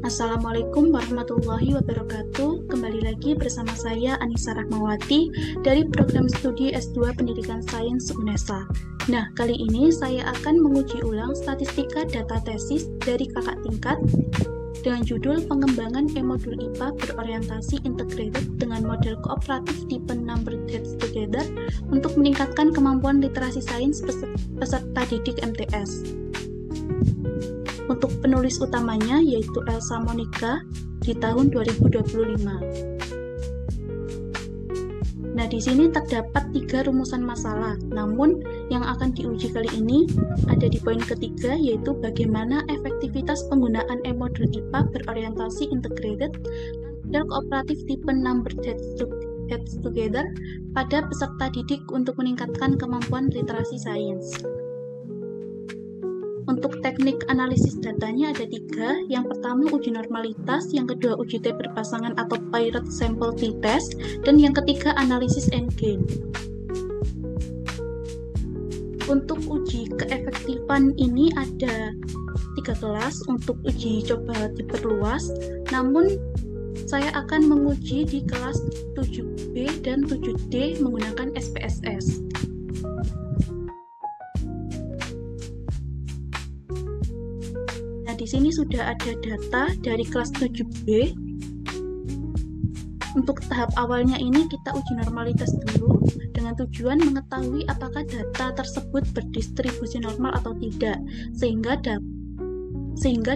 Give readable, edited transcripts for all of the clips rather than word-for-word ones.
Assalamualaikum warahmatullahi wabarakatuh. Kembali lagi bersama saya Anissa Rahmawati dari program studi S2 Pendidikan Sains UNESA. Nah, kali ini saya akan menguji ulang statistika data tesis dari kakak tingkat dengan judul Pengembangan E-Modul IPA berorientasi integrated dengan model kooperatif tipe Number Heads Together untuk meningkatkan kemampuan literasi sains peserta didik MTS. Untuk penulis utamanya yaitu Elsa Monica di tahun 2025. Nah, di sini terdapat 3 rumusan masalah. Namun, yang akan diuji kali ini ada di poin ketiga, yaitu bagaimana efektivitas penggunaan E-Modul IPA berorientasi integrated dan kooperatif tipe Number Heads Together pada peserta didik untuk meningkatkan kemampuan literasi sains. Untuk teknik analisis datanya ada 3. Yang pertama uji normalitas, yang kedua uji T berpasangan atau paired sample t-test, dan yang ketiga analisis endgain. Untuk uji keefektifan ini ada 3 kelas untuk uji coba diperluas, namun saya akan menguji di kelas 7B dan 7D menggunakan SPSS. Di sini sudah ada data dari kelas 7B. Untuk tahap awalnya ini kita uji normalitas dulu dengan tujuan mengetahui apakah data tersebut berdistribusi normal atau tidak, sehingga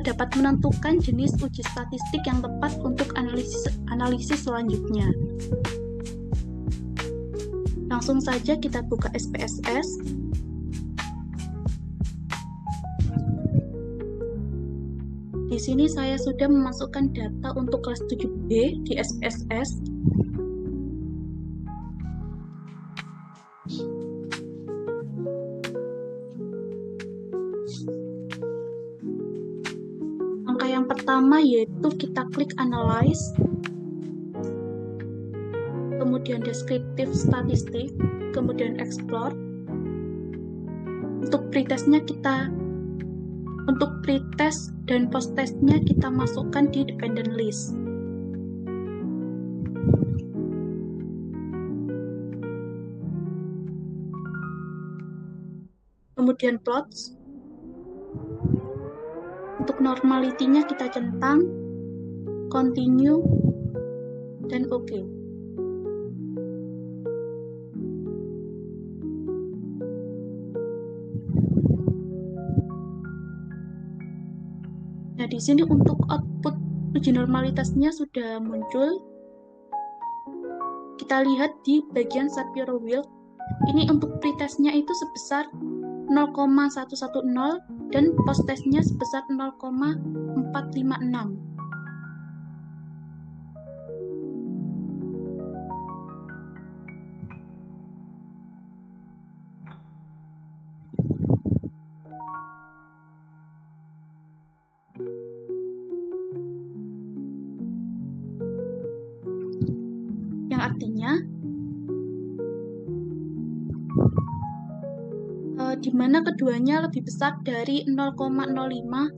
dapat menentukan jenis uji statistik yang tepat untuk analisis selanjutnya. Langsung saja kita buka SPSS. Di sini saya sudah memasukkan data untuk kelas 7B di SPSS. Angka yang pertama yaitu kita klik Analyze, kemudian Descriptive Statistic, kemudian Explore. Untuk pretest dan post-testnya kita masukkan di dependent list. Kemudian plots. Untuk normality-nya kita centang, continue, dan OK. Nah, di sini untuk output uji normalitasnya sudah muncul. Kita lihat di bagian Shapiro-Wilk. Ini untuk pretestnya itu sebesar 0,110 dan posttestnya sebesar 0,456. Artinya di mana keduanya lebih besar dari 0,05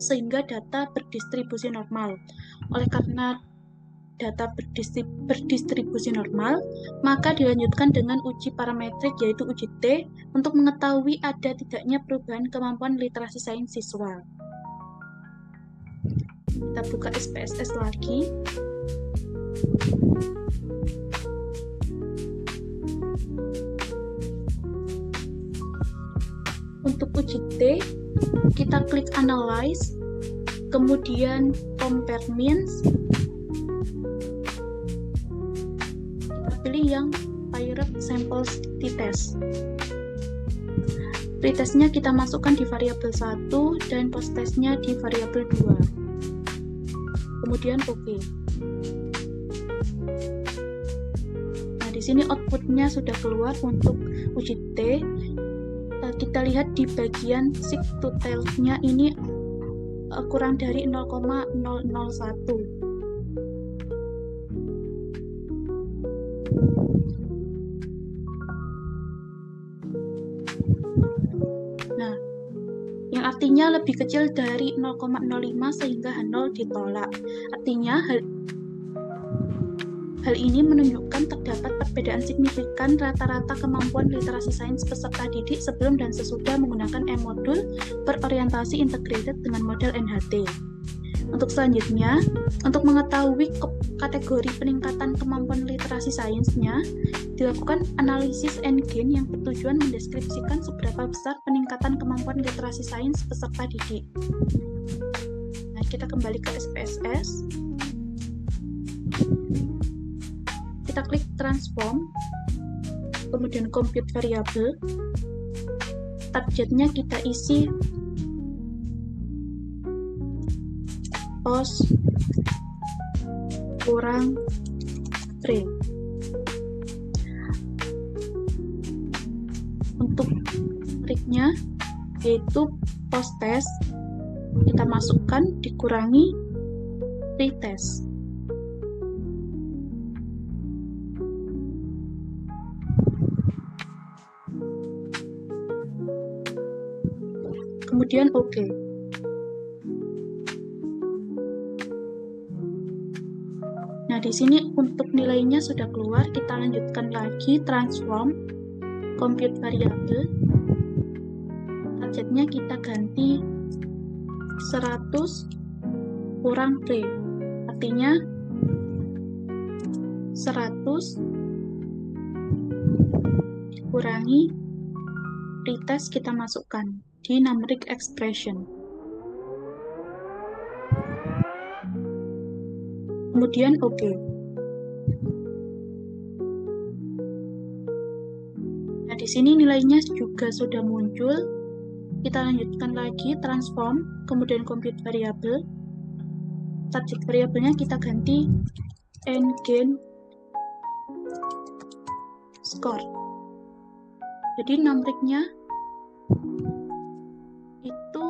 sehingga data berdistribusi normal. Oleh karena data berdistribusi normal, maka dilanjutkan dengan uji parametrik yaitu uji T untuk mengetahui ada tidaknya perubahan kemampuan literasi sains siswa. Kita buka SPSS lagi. Untuk uji T, kita klik Analyze, kemudian Compare Means. Kita pilih yang Paired Sample t-test. Pretestnya kita masukkan di variabel 1 dan posttestnya di variabel 2. Kemudian OK. Nah, di sini outputnya sudah keluar untuk uji T. Kita lihat di bagian seek to tell-nya ini kurang dari 0,001. Nah, yang artinya lebih kecil dari 0,05 sehingga H0 ditolak. Artinya hal ini menunjukkan terdapat perbedaan signifikan rata-rata kemampuan literasi sains peserta didik sebelum dan sesudah menggunakan e-modul berorientasi integrated dengan model NHT. Untuk selanjutnya, untuk mengetahui kategori peningkatan kemampuan literasi sainsnya, dilakukan analisis endgain yang bertujuan mendeskripsikan seberapa besar peningkatan kemampuan literasi sains peserta didik. Nah, kita kembali ke SPSS. Kita klik transform, kemudian compute variable. Targetnya kita isi pos kurang pre. Untuk triknya yaitu post test kita masukkan dikurangi pretest. Kemudian oke. Nah, di sini untuk nilainya sudah keluar, kita lanjutkan lagi transform compute variable. Targetnya kita ganti 100 kurang pre. Artinya 100 dikurangi pretest kita masukkan di numeric expression. Kemudian oke. Nah, di sini nilainya juga sudah muncul. Kita lanjutkan lagi transform, kemudian compute variable. Target variabelnya kita ganti endgain score. Jadi numericnya itu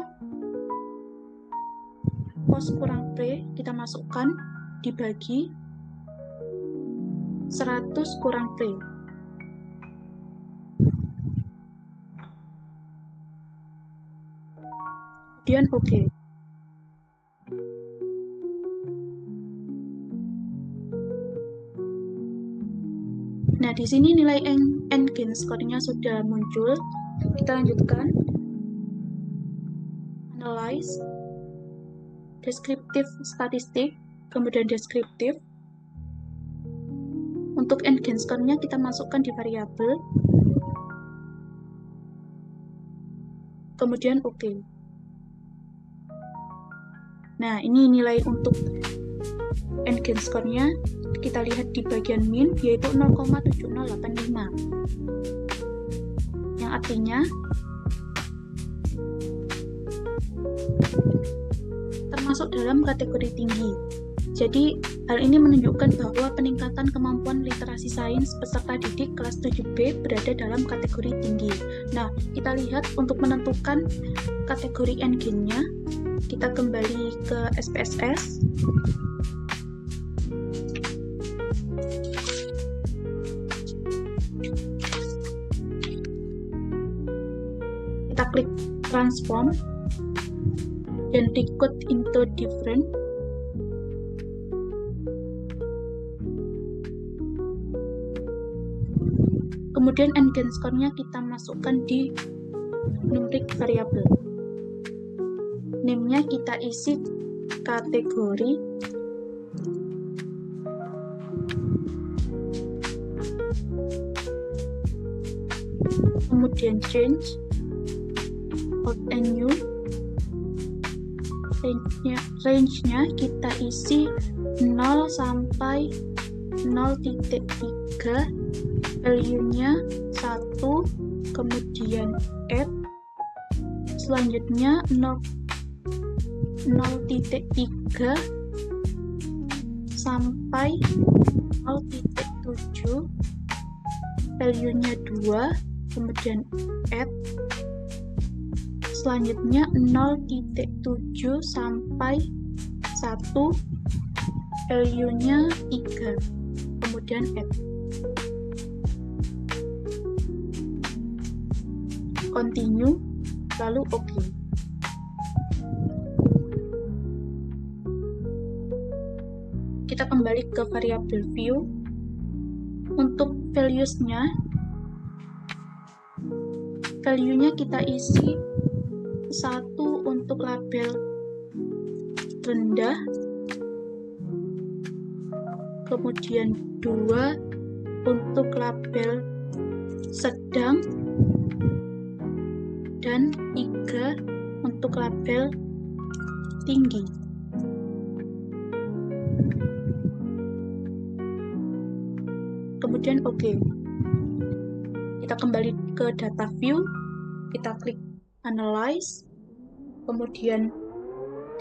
pos kurang pre kita masukkan dibagi 100 kurang pre. Kemudian oke. Nah, di sini nilai endgain score-nya sudah muncul. Kita lanjutkan. Analyze. Descriptive statistik, kemudian deskriptif. Untuk endgain score-nya kita masukkan di variabel. Kemudian oke. Nah, ini nilai untuk endgain score-nya. Kita lihat di bagian min, yaitu 0,7085. Yang artinya termasuk dalam kategori tinggi. Jadi, hal ini menunjukkan bahwa peningkatan kemampuan literasi sains peserta didik kelas 7B berada dalam kategori tinggi. Nah, kita lihat untuk menentukan kategori endgain-nya, kita kembali ke SPSS. Kita klik transform dan decode into different. Kemudian endgain score-nya kita masukkan di numeric variable. Name-nya kita isi kategori. Kemudian change old and new. Range-nya kita isi 0 sampai 0.3, value-nya 1, kemudian add, selanjutnya 0.3 sampai 0.7, value-nya 2, kemudian add, selanjutnya 0.7 sampai 1, value-nya 3, kemudian add. Continue, lalu oke. kita kembali ke variable view. Untuk value-nya kita isi 1 untuk label rendah, kemudian 2 untuk label sedang, dan 3 untuk label tinggi. Kemudian oke. Kita kembali ke data view, kita klik analyze, kemudian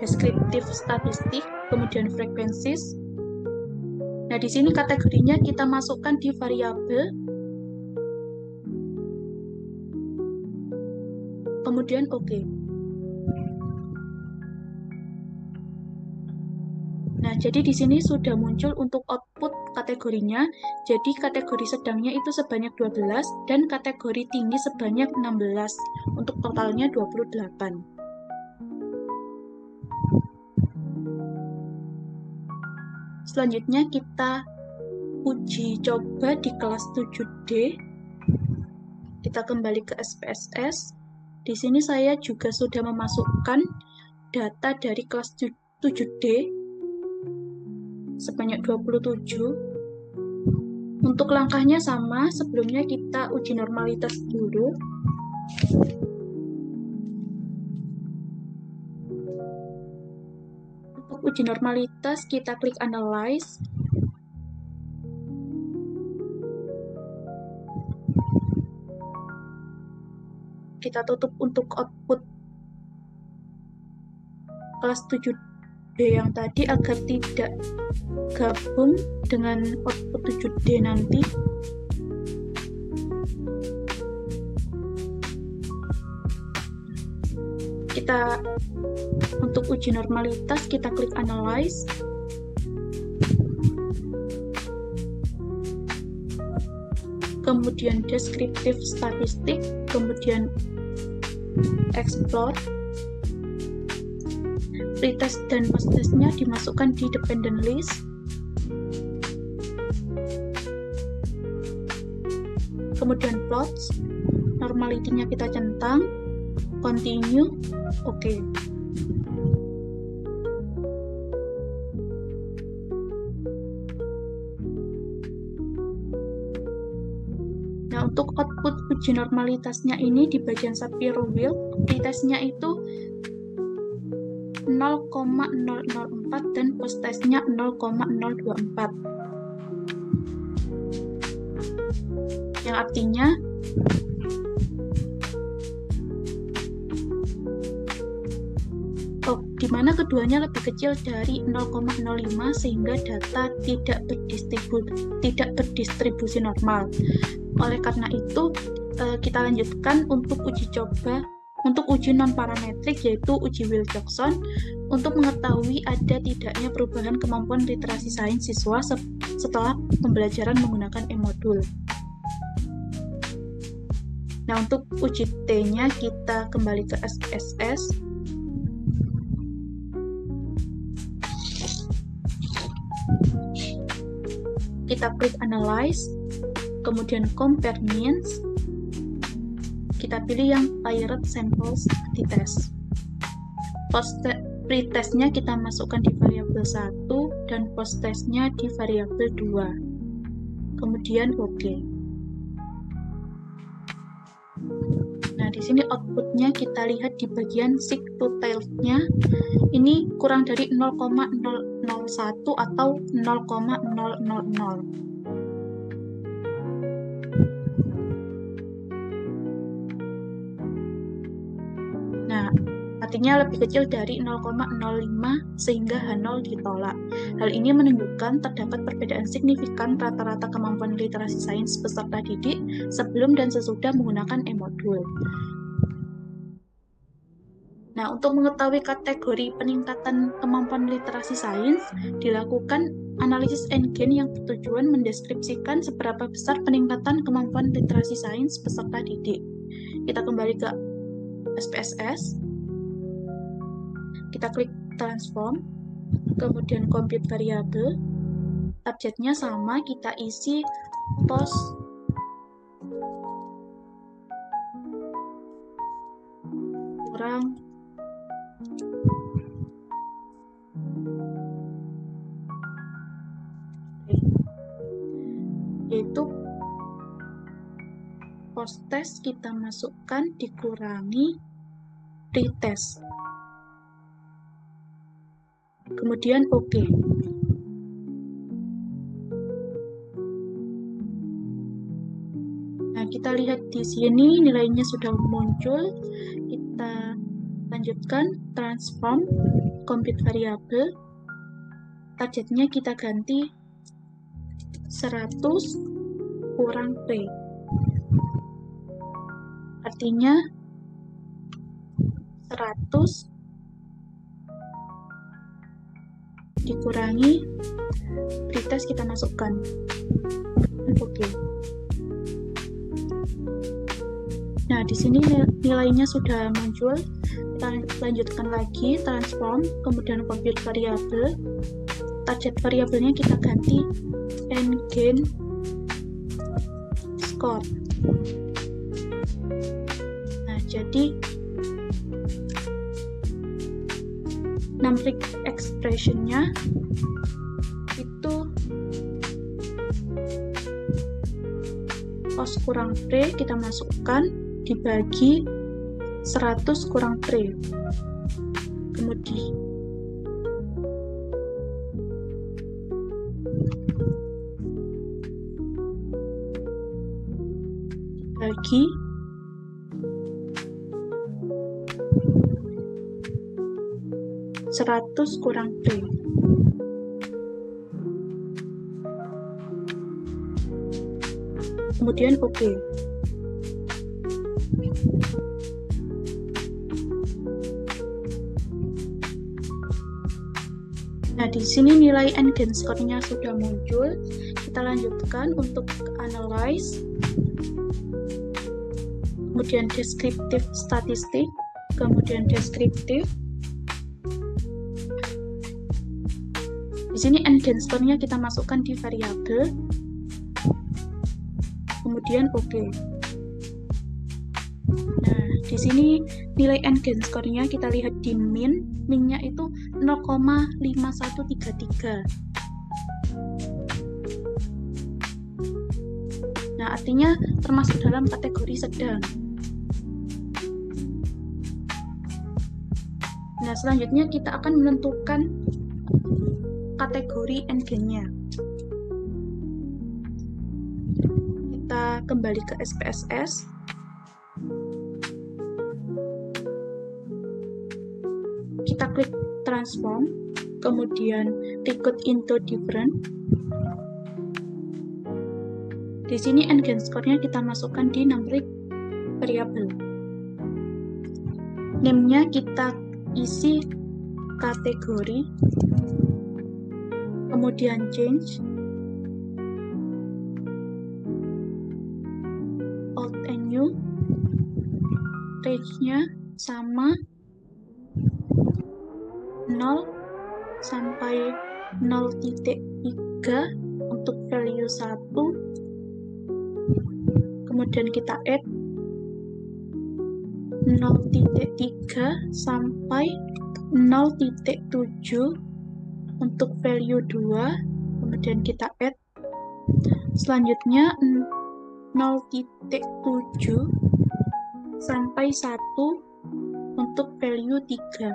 descriptive statistik, kemudian frequencies. Nah, di sini kategorinya kita masukkan di variabel, kemudian oke. Nah, jadi di sini sudah muncul untuk output kategorinya. Jadi kategori sedangnya itu sebanyak 12 dan kategori tinggi sebanyak 16. Untuk totalnya 28. Selanjutnya kita uji coba di kelas 7D. Kita kembali ke SPSS. Di sini saya juga sudah memasukkan data dari kelas 7D sebanyak 27. Untuk langkahnya sama, sebelumnya kita uji normalitas dulu. Untuk uji normalitas, kita klik analyze. Kita tutup untuk output kelas 7D yang tadi agar tidak gabung dengan output 7D nanti. Kita untuk uji normalitas kita klik analyze. Kemudian descriptive statistik, kemudian explore. Pretest dan posttestnya dimasukkan di dependent list. Kemudian plots, normality-nya kita centang, continue, oke. Nah, untuk output uji normalitasnya ini di bagian Shapiro Wheel, pretestnya itu 0,004 dan posttestnya 0,024. Yang artinya di mana keduanya lebih kecil dari 0,05 sehingga data tidak berdistribusi normal. Oleh karena itu, kita lanjutkan untuk uji coba. Untuk uji non-parametrik yaitu uji Wilcoxon untuk mengetahui ada tidaknya perubahan kemampuan literasi sains siswa setelah pembelajaran menggunakan e-modul. Nah, untuk uji T-nya kita kembali ke SPSS. Kita klik analyze, kemudian compare means. Kita pilih yang paired samples di tes. Pretestnya kita masukkan di variabel 1 dan posttestnya di variabel 2. Kemudian oke. Nah, di sini outputnya kita lihat di bagian seek to tail-nya. Ini kurang dari 0,001 atau 0,000. Artinya lebih kecil dari 0,05 sehingga H0 ditolak. Hal ini menunjukkan terdapat perbedaan signifikan rata-rata kemampuan literasi sains peserta didik sebelum dan sesudah menggunakan e-modul. Nah, untuk mengetahui kategori peningkatan kemampuan literasi sains, dilakukan analisis N-Gain yang bertujuan mendeskripsikan seberapa besar peningkatan kemampuan literasi sains peserta didik. Kita kembali ke SPSS. Kita klik transform, kemudian compute variable, Abjadnya sama, kita isi pos kurang yaitu post test kita masukkan dikurangi pretest. Kemudian OK. Nah, kita lihat di sini nilainya sudah muncul. Kita lanjutkan transform compute variable. Targetnya kita ganti 100 kurang P. Artinya 100 dikurangi pretest kita masukkan. Oke. Nah, di sini nilainya sudah muncul. Kita lanjutkan lagi transform, kemudian compute variable. Target variabelnya kita ganti n-gain score. Nah, jadi numeric expression-nya itu pos kurang pre kita masukkan dibagi 100 kurang pre. Kemudian dibagi 100 kurang P. Kemudian OK. Nah, di sini nilai n-gain score-nya sudah muncul. Kita lanjutkan untuk analyze. Kemudian descriptive statistik, kemudian descriptive. Di sini n-gain score-nya kita masukkan di variabel, kemudian OK. Nah, di sini nilai n-gain score-nya kita lihat di min-nya itu 0,5133. Nah, artinya termasuk dalam kategori sedang. Nah, selanjutnya kita akan menentukan kategori n-gain-nya. Kita kembali ke SPSS. Kita klik transform, kemudian recode into different. Di sini n-gain score-nya kita masukkan di numeric variable. Name-nya kita isi kategori, kemudian change, old and new, range-nya sama 0 sampai 0.3 untuk value 1, kemudian kita add 0.3 sampai 0.7 untuk value 2, kemudian kita add selanjutnya 0.7 sampai 1 untuk value 3,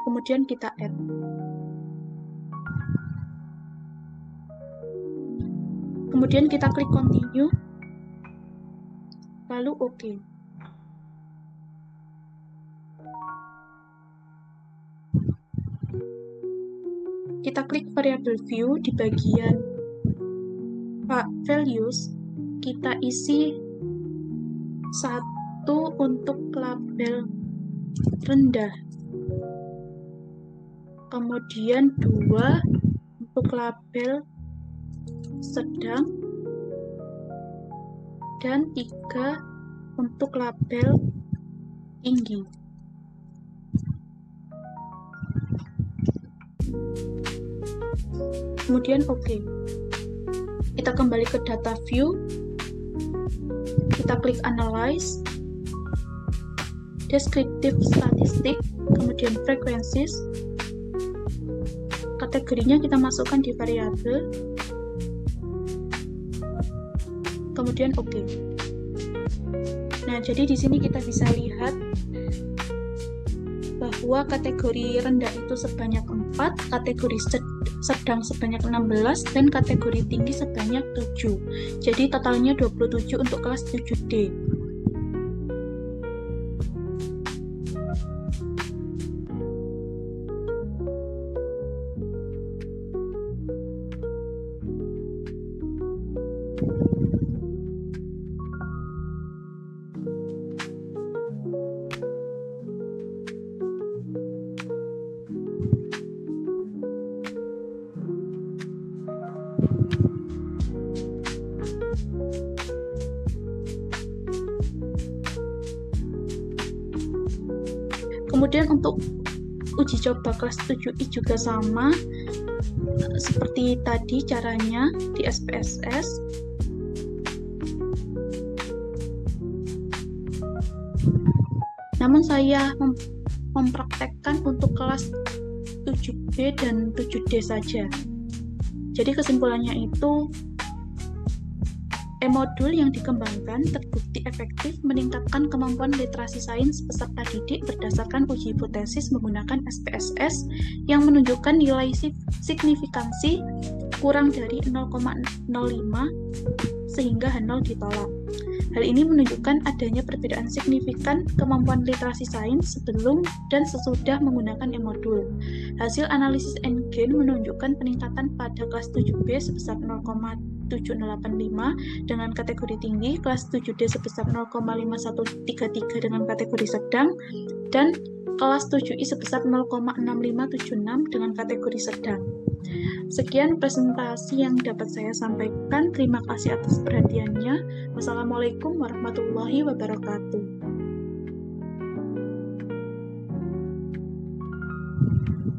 kemudian kita add. Kemudian kita klik continue, lalu OK. Kita klik variable view di bagian values, kita isi 1 untuk label rendah, kemudian 2 untuk label sedang, dan 3 untuk label tinggi. kemudian oke. Kita kembali ke data view, kita klik analyze, descriptive statistik, kemudian frequencies, kategorinya kita masukkan di variabel, kemudian oke. Nah, jadi di sini kita bisa lihat bahwa kategori rendah itu sebanyak 4, kategori sedang sebanyak 16, dan kategori tinggi sebanyak 7. Jadi totalnya 27 untuk kelas 7D. Kemudian untuk uji coba kelas 7i juga sama seperti tadi caranya di SPSS. Namun saya mempraktekkan untuk kelas 7B dan 7D saja. Jadi kesimpulannya itu e-modul yang dikembangkan terbukti efektif meningkatkan kemampuan literasi sains peserta didik berdasarkan uji hipotesis menggunakan SPSS yang menunjukkan nilai signifikansi kurang dari 0,05 sehingga H0 ditolak. Hal ini menunjukkan adanya perbedaan signifikan kemampuan literasi sains sebelum dan sesudah menggunakan e-modul. Hasil analisis N-gain menunjukkan peningkatan pada kelas 7B sebesar 0,785 dengan kategori tinggi, kelas 7D sebesar 0,5133 dengan kategori sedang, dan kelas 7I sebesar 0,6576 dengan kategori sedang. Sekian presentasi yang dapat saya sampaikan. Terima kasih atas perhatiannya. Wassalamualaikum warahmatullahi wabarakatuh.